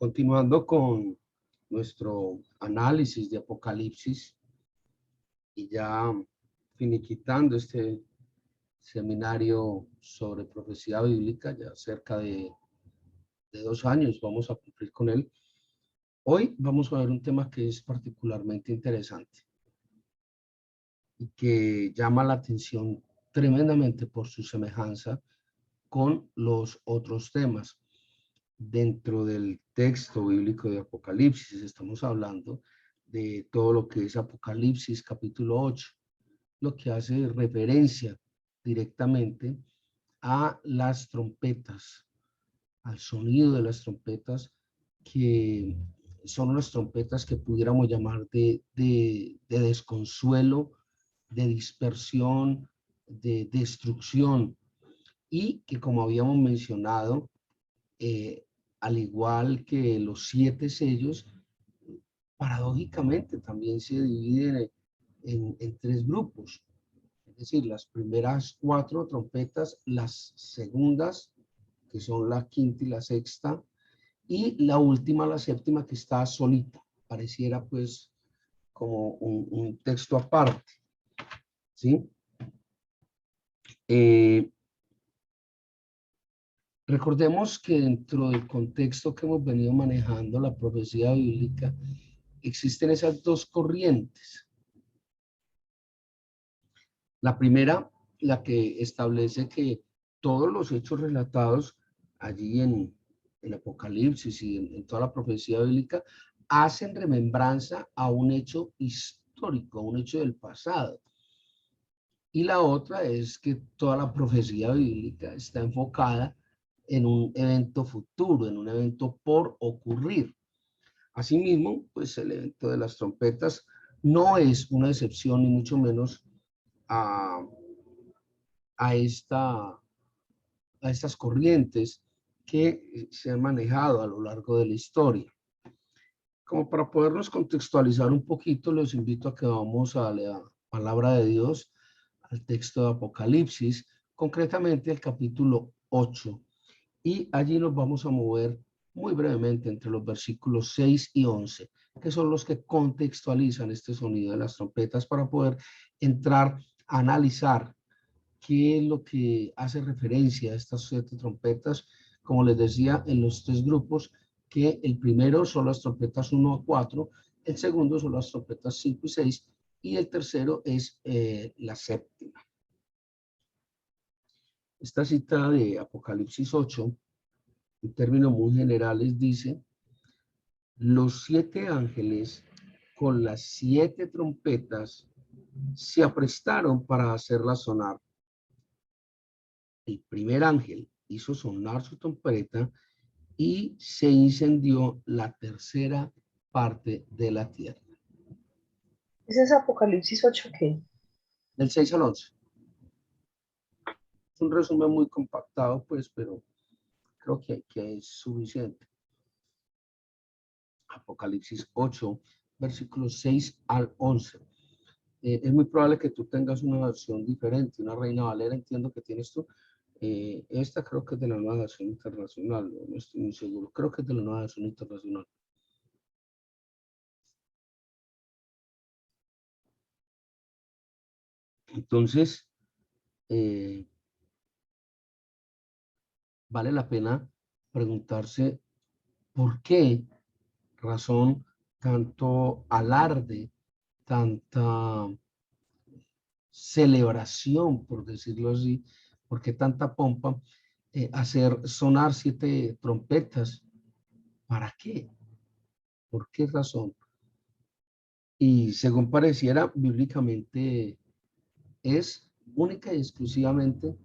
Continuando con nuestro análisis de Apocalipsis y ya finiquitando este seminario sobre profecía bíblica, ya cerca de 2 años vamos a cumplir con él. Hoy vamos a ver un tema que es particularmente interesante y que llama la atención tremendamente por su semejanza con los otros temas. Dentro del texto bíblico de Apocalipsis estamos hablando de todo lo que es Apocalipsis capítulo 8, lo que hace referencia directamente a las trompetas, al sonido de las trompetas, que son las trompetas que pudiéramos llamar de desconsuelo, de dispersión, de destrucción, y que, como habíamos mencionado, al igual que los 7 sellos, paradójicamente también se dividen en 3 grupos. Es decir, las primeras 4 trompetas, las segundas, que son la quinta y la sexta, y la última, la séptima, que está solita. Pareciera pues como un texto aparte, ¿sí? Recordemos que dentro del contexto que hemos venido manejando, la profecía bíblica, existen esas 2 corrientes. La primera, la que establece que todos los hechos relatados allí en el Apocalipsis y en toda la profecía bíblica hacen remembranza a un hecho histórico, a un hecho del pasado. Y la otra es que toda la profecía bíblica está enfocada en un evento futuro, en un evento por ocurrir. Asimismo, pues el evento de las trompetas no es una excepción, ni mucho menos a, a, esta, a estas corrientes que se han manejado a lo largo de la historia. Como para podernos contextualizar un poquito, los invito a que vamos a la palabra de Dios, al texto de Apocalipsis, concretamente el capítulo 8. Y allí nos vamos a mover muy brevemente entre los versículos 6 y 11, que son los que contextualizan este sonido de las trompetas para poder entrar a analizar qué es lo que hace referencia a estas 7 trompetas, como les decía, en los 3 grupos, que el primero son las trompetas 1 a 4, el segundo son las trompetas 5 y 6, y el tercero es la séptima. Esta cita de Apocalipsis 8, en términos muy generales, dice: los 7 ángeles con las 7 trompetas se aprestaron para hacerlas sonar. El primer ángel hizo sonar su trompeta y se incendió la tercera parte de la tierra. ¿Ese es Apocalipsis 8 qué? Del 6 al 11. Es un resumen muy compactado, pues, pero creo que es suficiente. Apocalipsis 8, versículos 6 al 11. Es muy probable que tú tengas una versión diferente, una Reina Valera, entiendo que tienes tú. Esta creo que es de la Nueva Versión Internacional, no estoy muy seguro, creo que es de la Nueva Versión Internacional. Entonces, vale la pena preguntarse por qué razón tanto alarde, tanta celebración, por decirlo así, por qué tanta pompa, hacer sonar 7 trompetas. ¿Para qué? ¿Por qué razón? Y según pareciera bíblicamente, es única y exclusivamente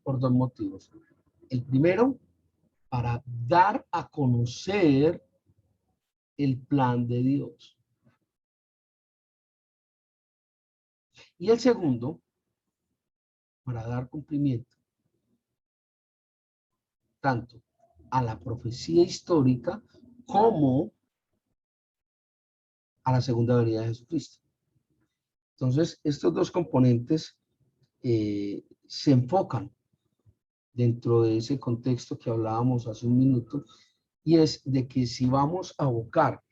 por 2 motivos. El primero, para dar a conocer el plan de Dios. Y el segundo, para dar cumplimiento tanto a la profecía histórica como a la segunda venida de Jesucristo. Entonces, estos 2 componentes se enfocan dentro de ese contexto que hablábamos hace un minuto, y es de que si vamos a abocar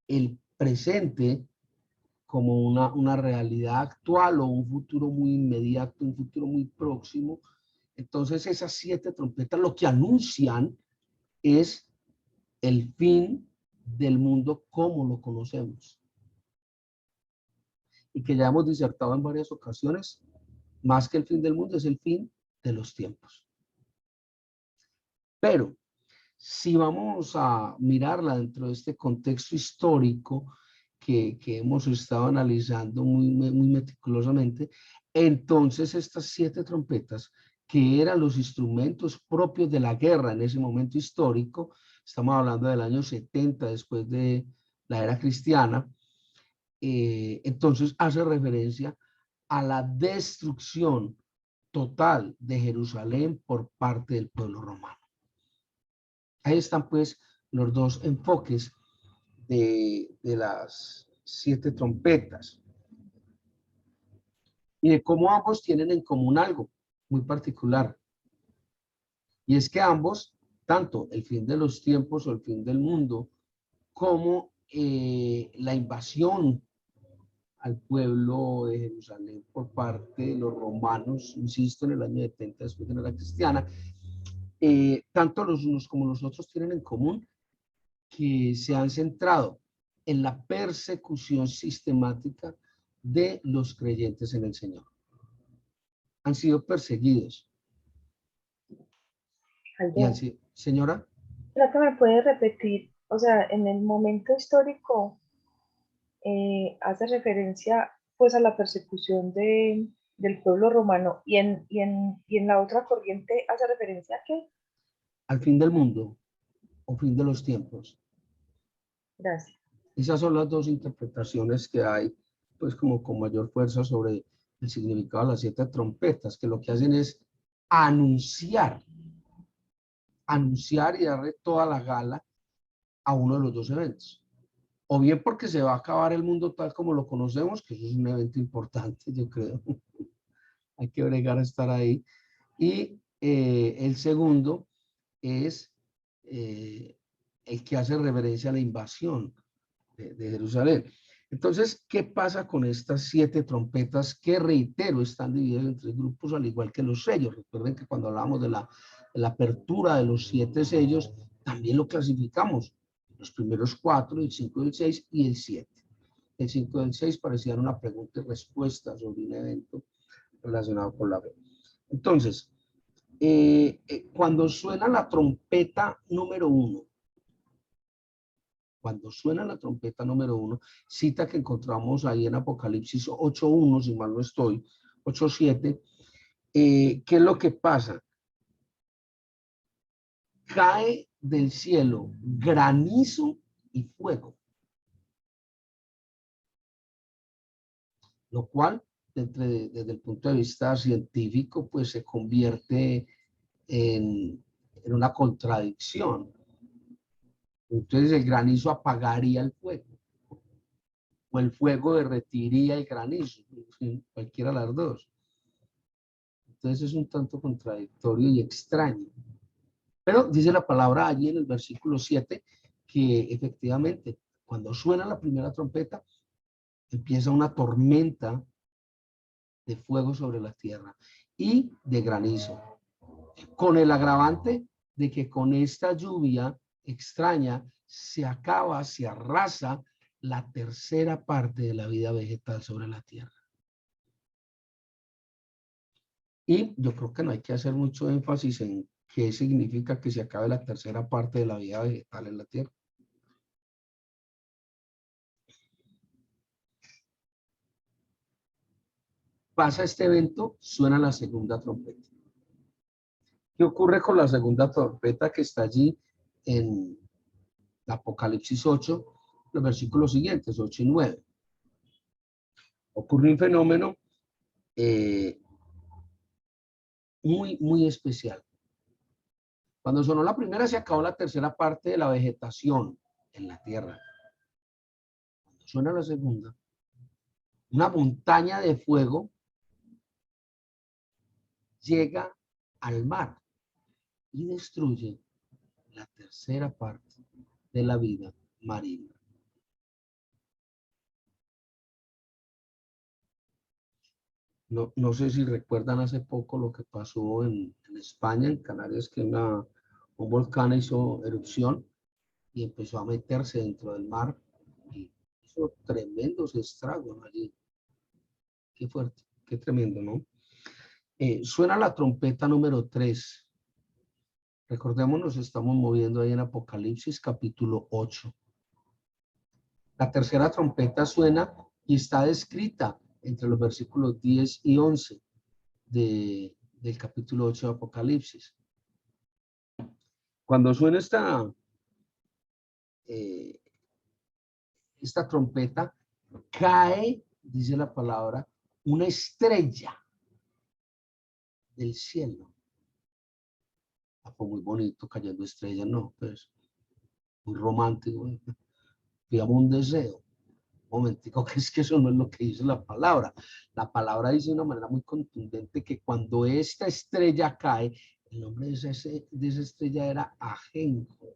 el presente como una realidad actual o un futuro muy inmediato, un futuro muy próximo, entonces esas 7 trompetas lo que anuncian es el fin del mundo como lo conocemos. Y que ya hemos disertado en varias ocasiones, más que el fin del mundo, es el fin de los tiempos. Pero si vamos a mirarla dentro de este contexto histórico que hemos estado analizando muy meticulosamente, entonces estas 7 trompetas, que eran los instrumentos propios de la guerra en ese momento histórico, estamos hablando del año 70 después de la era cristiana, entonces hace referencia a la destrucción total de Jerusalén por parte del pueblo romano. Ahí están pues los dos enfoques de las 7 trompetas y de cómo ambos tienen en común algo muy particular. Y es que ambos, tanto el fin de los tiempos o el fin del mundo, como la invasión al pueblo de Jerusalén por parte de los romanos, insisto, en el año 70 después de la era cristiana, tanto los unos como los otros tienen en común que se han centrado en la persecución sistemática de los creyentes en el Señor. Han sido perseguidos. Y han sido, señora. ¿Será que me puede repetir? O sea, en el momento histórico hace referencia pues a la persecución del pueblo romano y en la otra corriente hace referencia a qué. Al fin del mundo o fin de los tiempos. Gracias. Esas son las dos interpretaciones que hay, pues como con mayor fuerza sobre el significado de las 7 trompetas, que lo que hacen es anunciar y darle toda la gala a uno de los dos eventos. O bien porque se va a acabar el mundo tal como lo conocemos, que eso es un evento importante, yo creo. Hay que bregar a estar ahí. Y el segundo es el que hace referencia a la invasión de Jerusalén. Entonces, ¿qué pasa con estas 7 trompetas que, reitero, están divididas en 3 grupos, al igual que los sellos? Recuerden que cuando hablamos de la apertura de los 7 sellos, también lo clasificamos. Los primeros 4, el 5, el 6 y el 7. El 5 y el 6 parecían una pregunta y respuesta sobre un evento relacionado con la fe. Entonces, cuando suena la trompeta número 1, cuando suena la trompeta número 1, cita que encontramos ahí en Apocalipsis 8.1, si mal no estoy, 8.7, ¿qué es lo que pasa? Cae del cielo granizo y fuego, lo cual, desde el punto de vista científico, pues se convierte en una contradicción. Entonces el granizo apagaría el fuego, o el fuego derretiría el granizo, cualquiera de las dos. Entonces es un tanto contradictorio y extraño. Pero dice la palabra allí en el versículo 7 que efectivamente cuando suena la primera trompeta empieza una tormenta de fuego sobre la tierra y de granizo, con el agravante de que con esta lluvia extraña se acaba, se arrasa la tercera parte de la vida vegetal sobre la tierra. Y yo creo que no hay que hacer mucho énfasis en qué significa que se acabe la tercera parte de la vida vegetal en la tierra. Pasa este evento, suena la segunda trompeta. ¿Qué ocurre con la segunda trompeta que está allí en Apocalipsis 8, los versículos siguientes, 8 y 9? Ocurre un fenómeno muy especial. Cuando sonó la primera, se acabó la tercera parte de la vegetación en la tierra. Cuando suena la segunda, una montaña de fuego llega al mar y destruye la tercera parte de la vida marina. No sé si recuerdan hace poco lo que pasó en España, en Canarias, que un volcán hizo erupción y empezó a meterse dentro del mar y hizo tremendos estragos allí. Qué fuerte, qué tremendo, ¿no? Suena la trompeta número 3. Recordemos, nos estamos moviendo ahí en Apocalipsis capítulo 8. La tercera trompeta suena y está descrita entre los versículos 10 y 11 del capítulo 8 de Apocalipsis. Cuando suena esta trompeta, cae, dice la palabra, una estrella del cielo. Fue muy bonito cayendo estrellas, no, pues muy romántico. Digamos un deseo. Un momentico, que es que eso no es lo que dice la palabra. La palabra dice de una manera muy contundente que cuando esta estrella cae, el nombre de esa estrella era Ajenjo.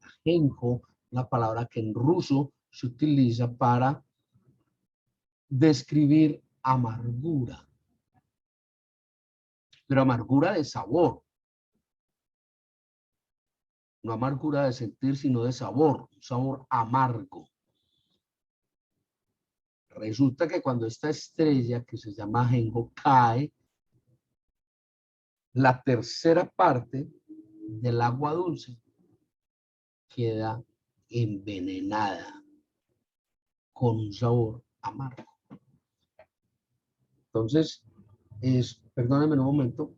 Ajenjo, una palabra que en ruso se utiliza para describir amargura, pero amargura de sabor, no amargura de sentir, sino de sabor, un sabor amargo. Resulta que cuando esta estrella, que se llama Ajenjo, cae, la tercera parte del agua dulce queda envenenada con un sabor amargo. Entonces, perdónenme un momento.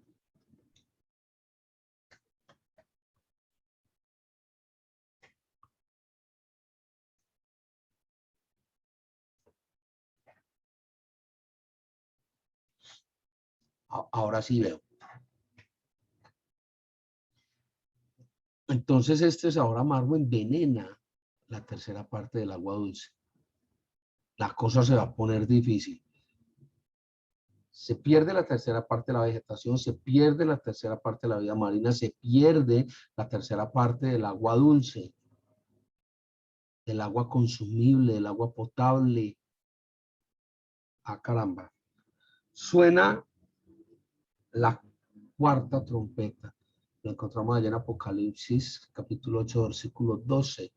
Ahora sí veo. Entonces, este sabor amargo envenena la tercera parte del agua dulce. La cosa se va a poner difícil. Se pierde la tercera parte de la vegetación, se pierde la tercera parte de la vida marina, se pierde la tercera parte del agua dulce, del agua consumible, del agua potable. Ah, caramba. Suena la cuarta trompeta. Lo encontramos allá en Apocalipsis, capítulo 8, versículo 12.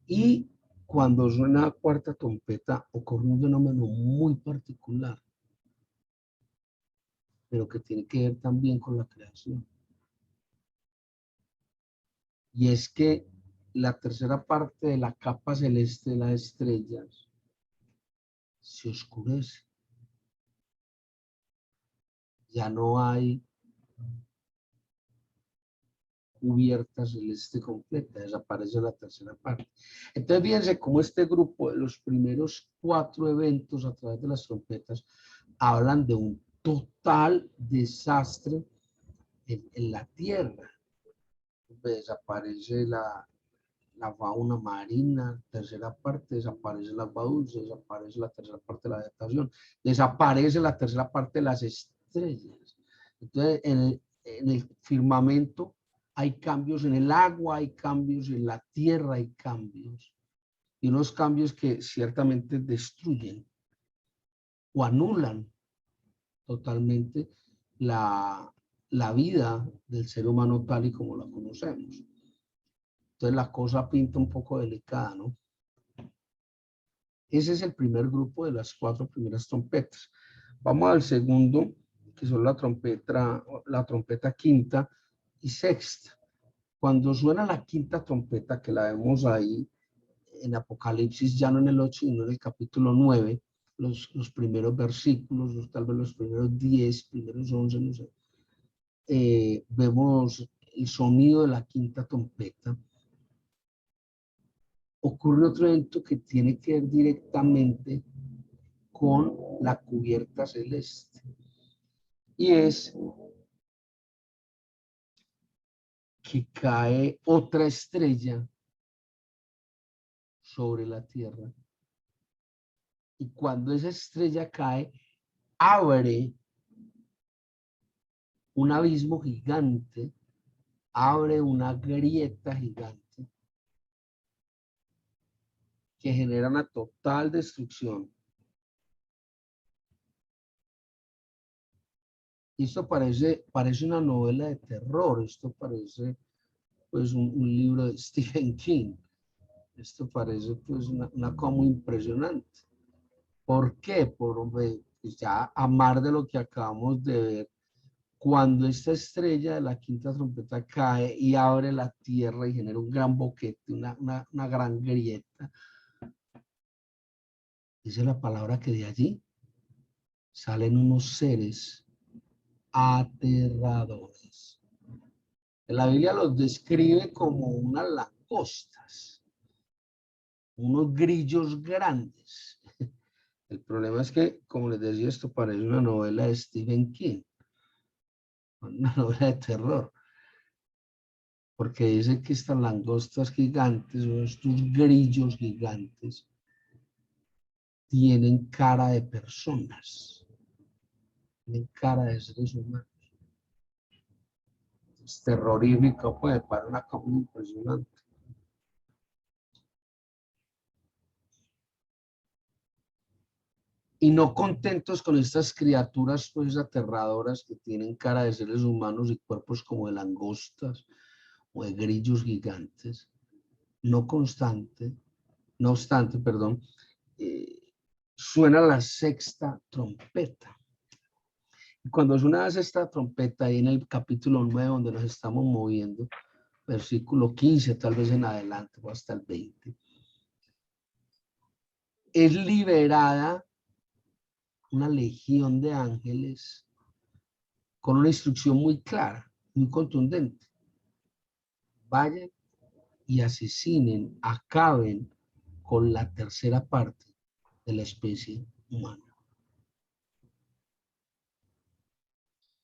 Y cuando suena la cuarta trompeta, ocurre un fenómeno muy particular, pero que tiene que ver también con la creación. Y es que la tercera parte de la capa celeste de las estrellas se oscurece. Ya no hay cubierta celeste completa, desaparece la tercera parte. Entonces, fíjense cómo este grupo, de los primeros 4 eventos a través de las trompetas, hablan de un total desastre en la Tierra. Desaparece la fauna marina, tercera parte, desaparece el agua dulce, desaparece la tercera parte de la vegetación, desaparece la tercera parte de las estrellas. Entonces, en el firmamento hay cambios, en el agua hay cambios, en la tierra hay cambios, y unos cambios que ciertamente destruyen o anulan totalmente la vida del ser humano tal y como la conocemos. Entonces la cosa pinta un poco delicada, ¿no? Ese es el primer grupo de las 4 primeras trompetas. Vamos al segundo, que son la trompeta quinta y sexta. Cuando suena la quinta trompeta, que la vemos ahí en Apocalipsis, ya no en el 8, sino en el capítulo 9, los primeros versículos, tal vez los primeros 10, primeros 11, no sé, vemos el sonido de la quinta trompeta. Ocurre otro evento que tiene que ver directamente con la cubierta celeste. Y es que cae otra estrella sobre la Tierra. Y cuando esa estrella cae, abre un abismo gigante abre una grieta gigante que genera una total destrucción. Esto parece una novela de terror, esto parece pues un libro de Stephen King. Esto parece pues una cosa muy impresionante. ¿Por qué? Pues ya a mar de lo que acabamos de ver, cuando esta estrella de la quinta trompeta cae y abre la tierra y genera un gran boquete, una gran grieta, dice la palabra que de allí salen unos seres aterradores. La Biblia los describe como unas langostas, unos grillos grandes. El problema es que, como les decía, esto parece una novela de Stephen King, una novela de terror, porque dice que estas langostas gigantes, o estos grillos gigantes, tienen cara de personas, tienen cara de seres humanos. Es terrorífico, puede parar una cosa muy impresionante. Y no contentos con estas criaturas pues aterradoras que tienen cara de seres humanos y cuerpos como de langostas o de grillos gigantes, no obstante, perdón, suena la sexta trompeta. Y cuando suena esta trompeta ahí en el capítulo 9 donde nos estamos moviendo, versículo 15 tal vez en adelante o hasta el 20, es liberada una legión de ángeles con una instrucción muy clara, muy contundente. Vayan y asesinen, acaben con la tercera parte de la especie humana.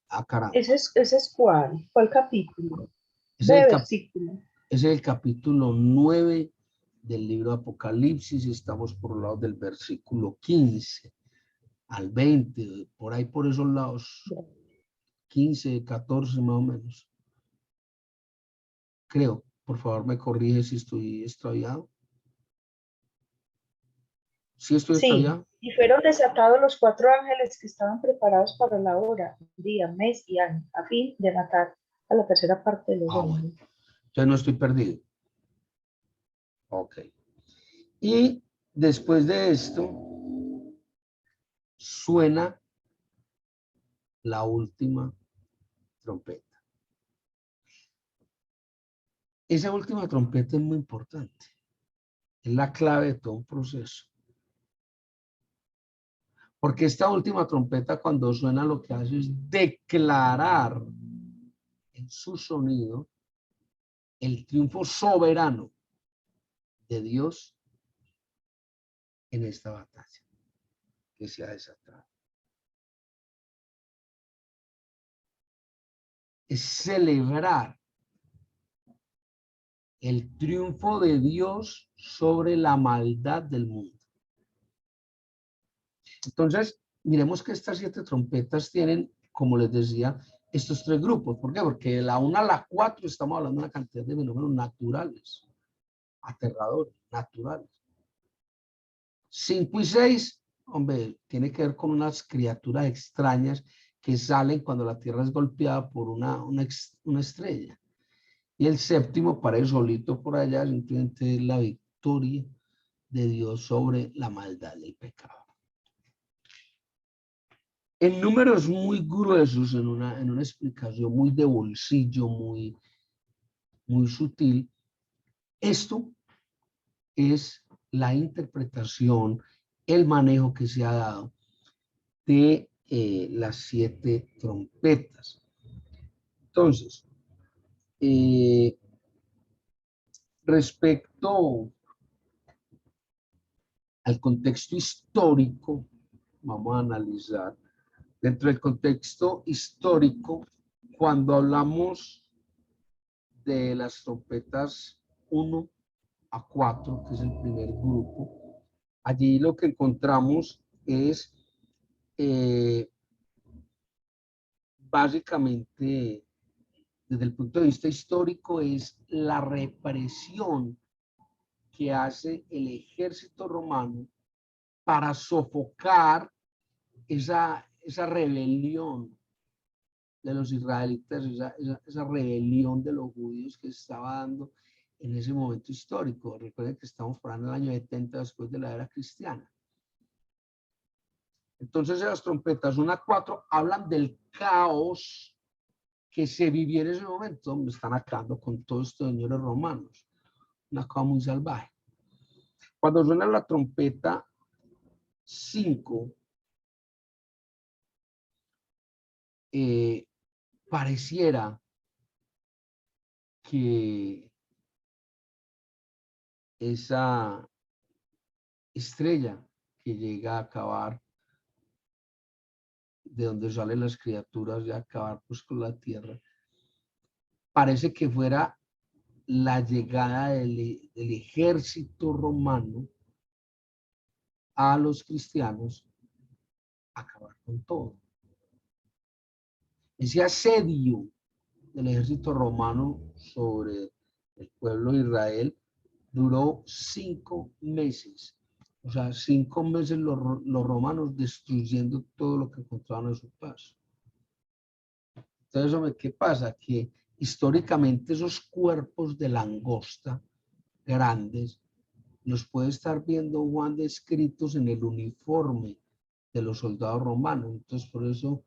Ah, caramba. Ese es ¿cuál capítulo? Ese es De el, versículo. ese es el capítulo 9 del libro de Apocalipsis. Estamos por los lados del versículo 15 al 20, por ahí por esos lados, 15, 14 más o menos. Creo, por favor me corrige si estoy extraviado. ¿Sí estoy Sí, extraviado? y fueron desatados los cuatro ángeles que estaban preparados para la hora, día, mes y año, a fin de matar a la tercera parte de los Ah, bueno. hombres. Entonces no estoy perdido. Ok. Y después de esto, suena la última trompeta. Esa última trompeta es muy importante. Es la clave de todo un proceso. Porque esta última trompeta cuando suena lo que hace es declarar en su sonido el triunfo soberano de Dios en esta batalla que se ha desatado. Es celebrar el triunfo de Dios sobre la maldad del mundo. Entonces, miremos que estas 7 trompetas tienen, como les decía, estos 3 grupos. ¿Por qué? Porque de la 1 a la 4 estamos hablando de una cantidad de fenómenos naturales, aterradores, naturales. 5 y 6, hombre, tiene que ver con unas criaturas extrañas que salen cuando la Tierra es golpeada por una estrella. Y el séptimo, para el solito por allá, simplemente es la victoria de Dios sobre la maldad y el pecado. En números muy gruesos, en una explicación muy de bolsillo, muy sutil, esto es la interpretación, el manejo que se ha dado de las 7 trompetas. Entonces, respecto al contexto histórico, vamos a analizar dentro del contexto histórico, cuando hablamos de las trompetas 1 a 4, que es el primer grupo, allí lo que encontramos es básicamente desde el punto de vista histórico, es la represión que hace el ejército romano para sofocar esa rebelión de los israelitas, esa rebelión de los judíos que se estaba dando en ese momento histórico. Recuerden que estamos por el año 70 después de la era cristiana. Entonces las trompetas 1 a 4 hablan del caos que se vivía en ese momento, donde están acabando con todos estos señores romanos. Una cosa muy salvaje. Cuando suena la trompeta 5, pareciera que esa estrella que llega a acabar, de donde salen las criaturas, de acabar pues con la tierra, parece que fuera la llegada del ejército romano a los cristianos a acabar con todo. Ese asedio del ejército romano sobre el pueblo de Israel duró 5 meses. O sea, 5 meses los romanos destruyendo todo lo que encontraban a su paso. Entonces, ¿qué pasa? Que históricamente esos cuerpos de langosta grandes los puede estar viendo Juan descritos en el uniforme de los soldados romanos. Entonces, por eso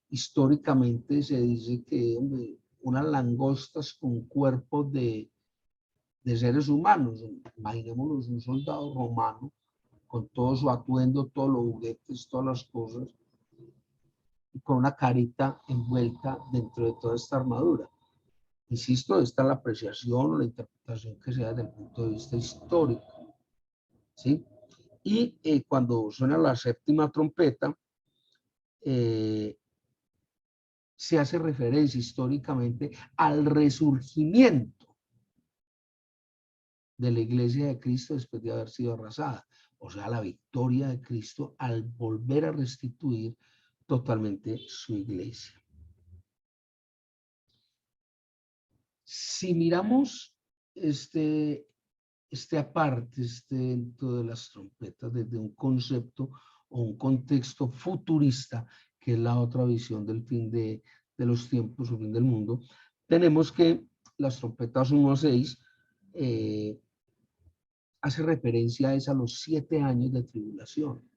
históricamente se dice que, hombre, unas langostas con cuerpos de seres humanos. Imaginémonos un soldado romano con todo su atuendo, todos los juguetes, todas las cosas, y con una carita envuelta dentro de toda esta armadura. Insisto, esta es la apreciación o la interpretación que se da desde el punto de vista histórico, ¿sí? Y cuando suena la séptima trompeta, se hace referencia históricamente al resurgimiento de la iglesia de Cristo después de haber sido arrasada, o sea, la victoria de Cristo al volver a restituir totalmente su iglesia. Si miramos este aparte, dentro de las trompetas, desde un concepto o un contexto futurista, que es la otra visión del fin de los tiempos o fin del mundo, tenemos que las trompetas 1 a 6 hace referencia a los 7 años de tribulación.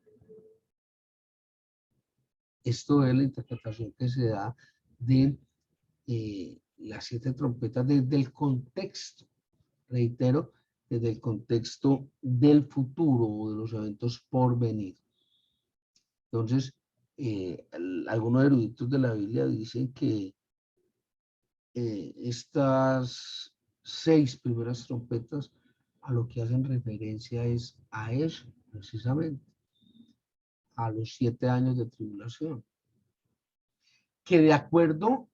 Esto es la interpretación que se da de las 7 trompetas desde el contexto, reitero, desde el contexto del futuro o de los eventos por venir. Entonces, algunos eruditos de la Biblia dicen que estas 6 primeras trompetas a lo que hacen referencia es a eso, precisamente, a los 7 años de tribulación, que de acuerdo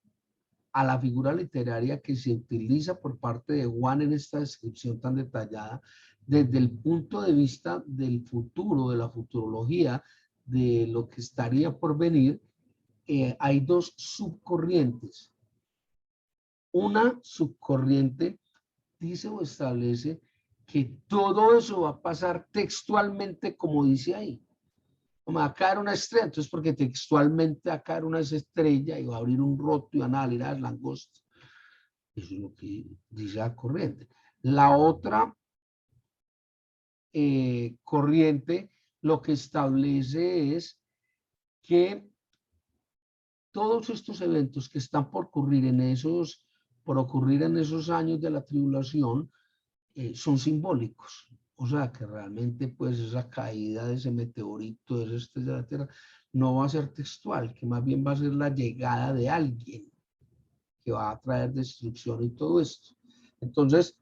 a la figura literaria que se utiliza por parte de Juan en esta descripción tan detallada, desde el punto de vista del futuro, de la futurología, de lo que estaría por venir, hay 2 subcorrientes. Una subcorriente dice o establece que todo eso va a pasar textualmente como dice ahí. Como va a caer una estrella, entonces porque textualmente va a caer una estrella y va a abrir un roto y van a salir las langostas. Eso es lo que dice la corriente. La otra corriente lo que establece es que todos estos eventos que están por ocurrir en esos años de la tribulación son simbólicos. O sea que realmente pues esa caída de ese meteorito, de esa estrella de la Tierra, no va a ser textual, que más bien va a ser la llegada de alguien que va a traer destrucción y todo esto. Entonces,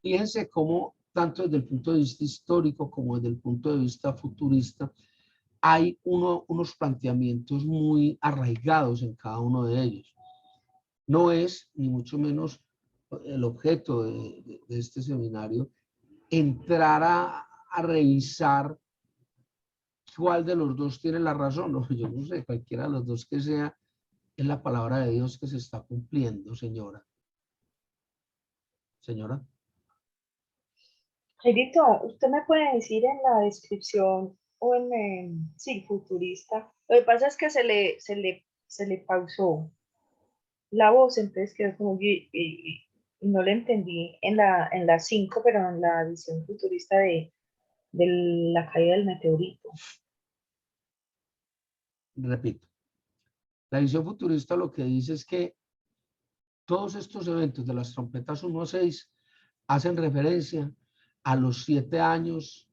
fíjense cómo, tanto desde el punto de vista histórico como desde el punto de vista futurista, hay unos planteamientos muy arraigados en cada uno de ellos. No es, ni mucho menos, el objeto de este seminario, entrar a revisar cuál de los dos tiene la razón. No, yo no sé, cualquiera de los dos que sea, es la palabra de Dios que se está cumpliendo, señora. Señora. Jairito, ¿usted me puede decir en la descripción o sí, futurista? Lo que pasa es que se le pausó la voz, entonces quedó como y no le entendí en la 5, pero en la visión futurista de la caída del meteorito. Repito, la visión futurista lo que dice es que todos estos eventos de las trompetas 1 a 6 hacen referencia a los 7 años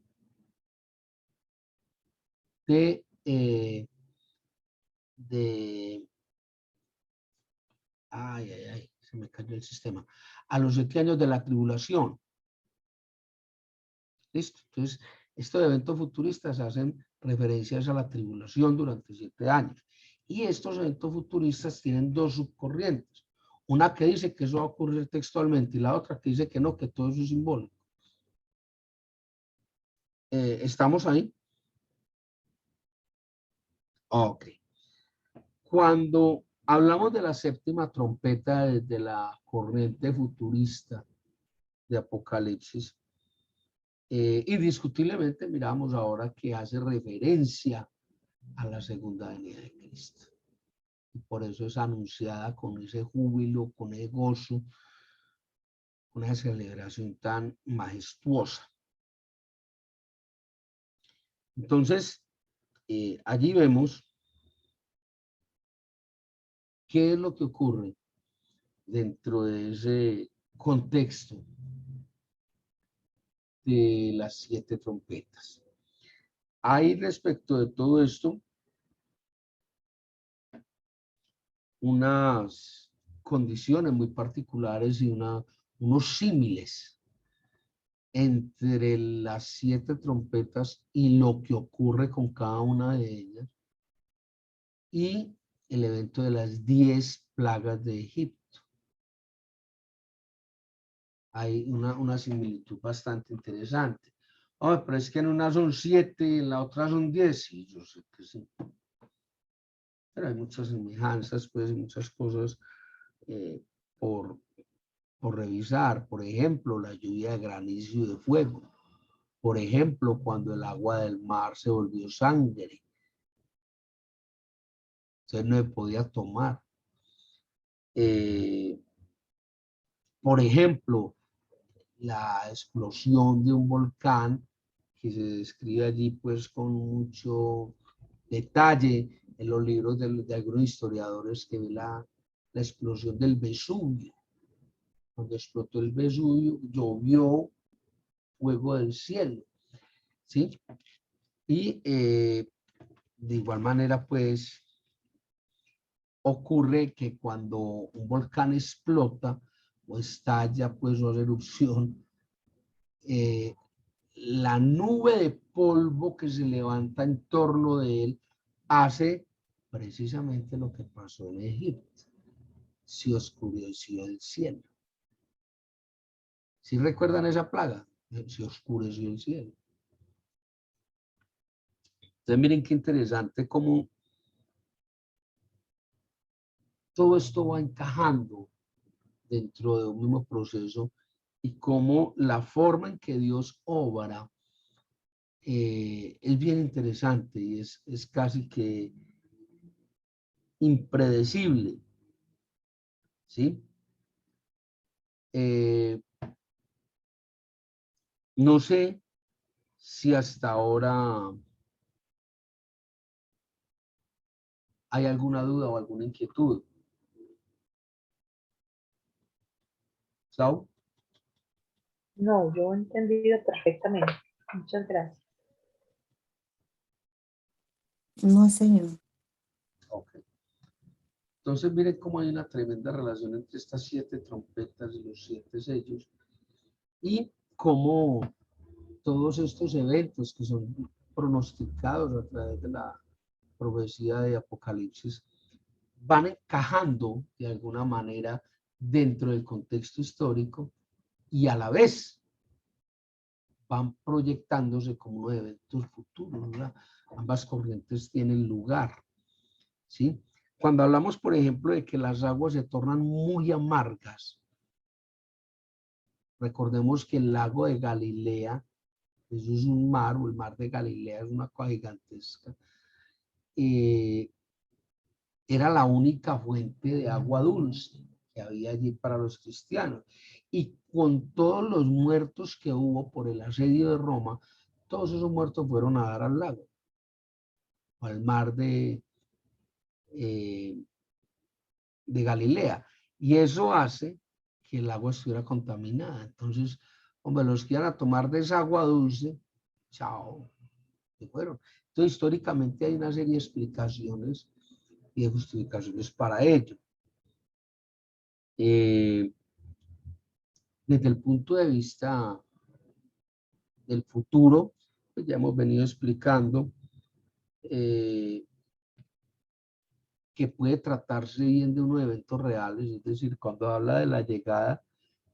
de se me cayó el sistema, a los 7 años de la tribulación. ¿Listo? Entonces, estos eventos futuristas hacen referencias a la tribulación durante 7 años. Y estos eventos futuristas tienen dos subcorrientes. Una que dice que eso va a ocurrir textualmente y la otra que dice que no, que todo eso es simbólico. ¿Estamos ahí? Ok. Cuando hablamos de la séptima trompeta desde la corriente futurista de Apocalipsis, indiscutiblemente miramos ahora que hace referencia a la segunda venida de Cristo. Y por eso es anunciada con ese júbilo, con ese gozo, con esa celebración tan majestuosa. Entonces, allí vemos qué es lo que ocurre dentro de ese contexto de las 7 trompetas. Hay respecto de todo esto unas condiciones muy particulares y unos símiles entre las 7 trompetas y lo que ocurre con cada una de ellas y el evento de las 10 plagas de Egipto. Hay una similitud bastante interesante. Oh, pero es que en una son 7 y en la otra son 10. Sí, yo sé que sí. Pero hay muchas semejanzas, pues, muchas cosas por revisar. Por ejemplo, la lluvia de granizo y de fuego. Por ejemplo, cuando el agua del mar se volvió sangre. Entonces no se podía tomar. Por ejemplo, la explosión de un volcán que se describe allí pues con mucho detalle en los libros de algunos historiadores que ve la explosión del Vesubio. Cuando explotó el Vesubio, llovió fuego del cielo, ¿sí? Y de igual manera, pues, ocurre que cuando un volcán explota o estalla, pues, o hace erupción, la nube de polvo que se levanta en torno de él hace precisamente lo que pasó en Egipto. Se oscureció el cielo. ¿Sí recuerdan esa plaga? Se oscureció el cielo. Entonces miren qué interesante cómo todo esto va encajando dentro de un mismo proceso y cómo la forma en que Dios obra es bien interesante y es casi que impredecible, ¿sí? No sé si hasta ahora hay alguna duda o alguna inquietud. ¿Sau? No, yo he entendido perfectamente. Muchas gracias. No, señor. Ok. Entonces, miren cómo hay una tremenda relación entre estas 7 trompetas y los 7 sellos y cómo todos estos eventos que son pronosticados a través de la profecía de Apocalipsis van encajando de alguna manera dentro del contexto histórico y a la vez van proyectándose como eventos futuros, ¿verdad? Ambas corrientes tienen lugar, ¿sí? Cuando hablamos, por ejemplo, de que las aguas se tornan muy amargas, recordemos que el lago de Galilea, eso es un mar, o el mar de Galilea es una cosa gigantesca, era la única fuente de agua dulce que había allí para los cristianos. Y con todos los muertos que hubo por el asedio de Roma, todos esos muertos fueron a dar al lago, al mar de Galilea. Y eso hace que el agua estuviera contaminada. Entonces, hombre, los que iban a tomar de esa agua dulce, chao, se fueron. Entonces, históricamente hay una serie de explicaciones y de justificaciones para ello. Desde el punto de vista del futuro, pues ya hemos venido explicando que puede tratarse bien de unos eventos reales, es decir, cuando habla de la llegada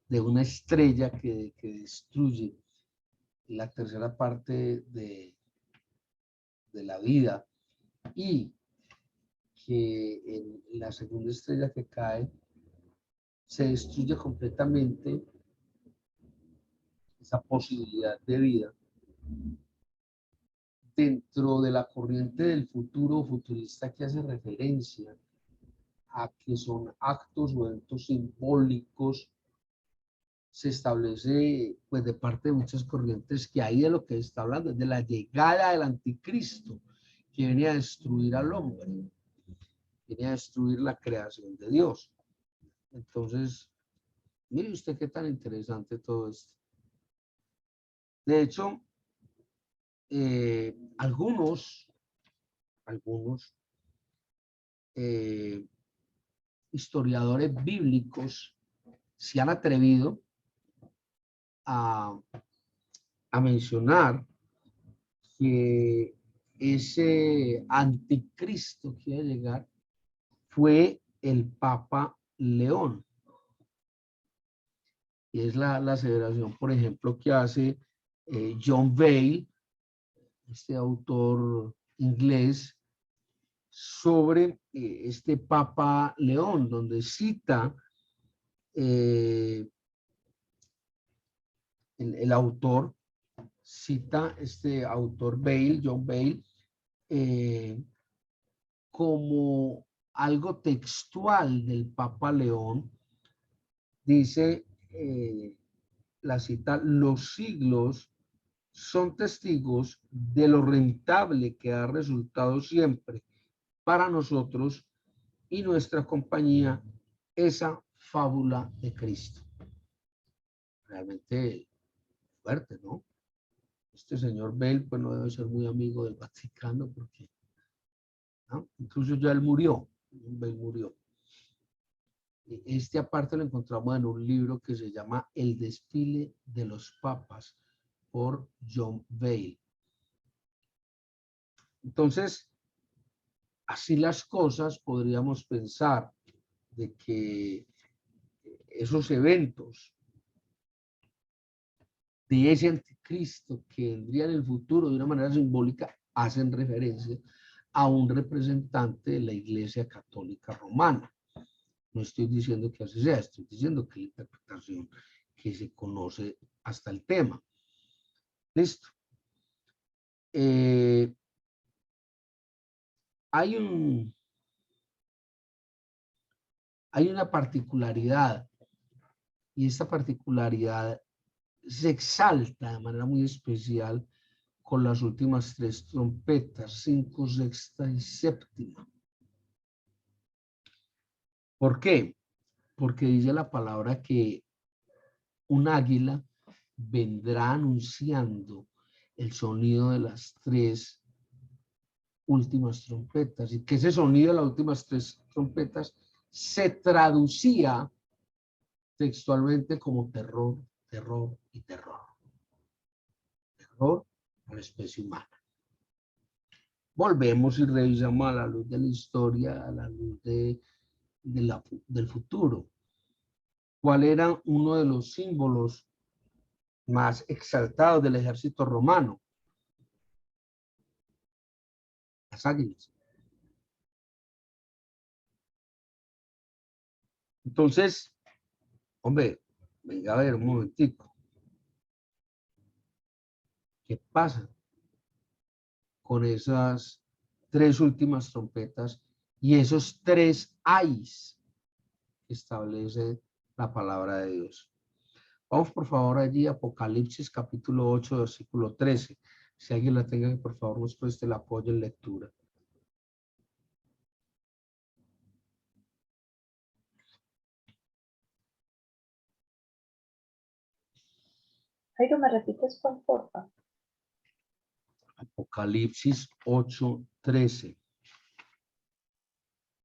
de una estrella que destruye la tercera parte de la vida y que en la segunda estrella que cae se destruye completamente esa posibilidad de vida. Dentro de la corriente del futuro futurista que hace referencia a que son actos o eventos simbólicos, se establece pues de parte de muchas corrientes que ahí de lo que está hablando es de la llegada del anticristo que viene a destruir al hombre, viene a destruir la creación de Dios. Entonces, mire usted qué tan interesante todo esto. De hecho, algunos historiadores bíblicos se han atrevido a mencionar que ese anticristo que iba a llegar fue el Papa León. Y es la aseveración, por ejemplo, que hace John Bale, este autor inglés, sobre este Papa León, donde cita el autor, cita este autor Bale, John Bale, como algo textual del Papa León, dice la cita: los siglos son testigos de lo rentable que ha resultado siempre para nosotros y nuestra compañía esa fábula de Cristo. Realmente fuerte, ¿no? Este señor Bell, pues no debe ser muy amigo del Vaticano, porque ¿no? Incluso ya él murió, Bell murió. Este aparte lo encontramos en un libro que se llama El desfile de los papas, por John Bale. Entonces, así las cosas, podríamos pensar de que esos eventos de ese anticristo que vendría en el futuro de una manera simbólica hacen referencia a un representante de la Iglesia Católica Romana. No estoy diciendo que así sea, estoy diciendo que la interpretación que se conoce hasta el tema. Listo. Hay una particularidad, y esta particularidad se exalta de manera muy especial con las últimas tres trompetas, 5, 6 y 7. ¿Por qué? Porque dice la palabra que un águila vendrá anunciando el sonido de las tres últimas trompetas, y que ese sonido de las últimas tres trompetas se traducía textualmente como terror, terror y terror. Terror a la especie humana. Volvemos y revisamos a la luz de la historia, a la luz del futuro. ¿Cuál era uno de los símbolos más exaltados del ejército romano? Las águilas. Entonces, hombre, venga a ver un momentico. ¿Qué pasa con esas tres últimas trompetas y esos tres ayes que establece la palabra de Dios? Vamos por favor allí, Apocalipsis capítulo 8, versículo 13. Si alguien la tenga, por favor nos preste el apoyo en lectura. Jairo, ¿me repites cuál, porfa? Apocalipsis 8, 13.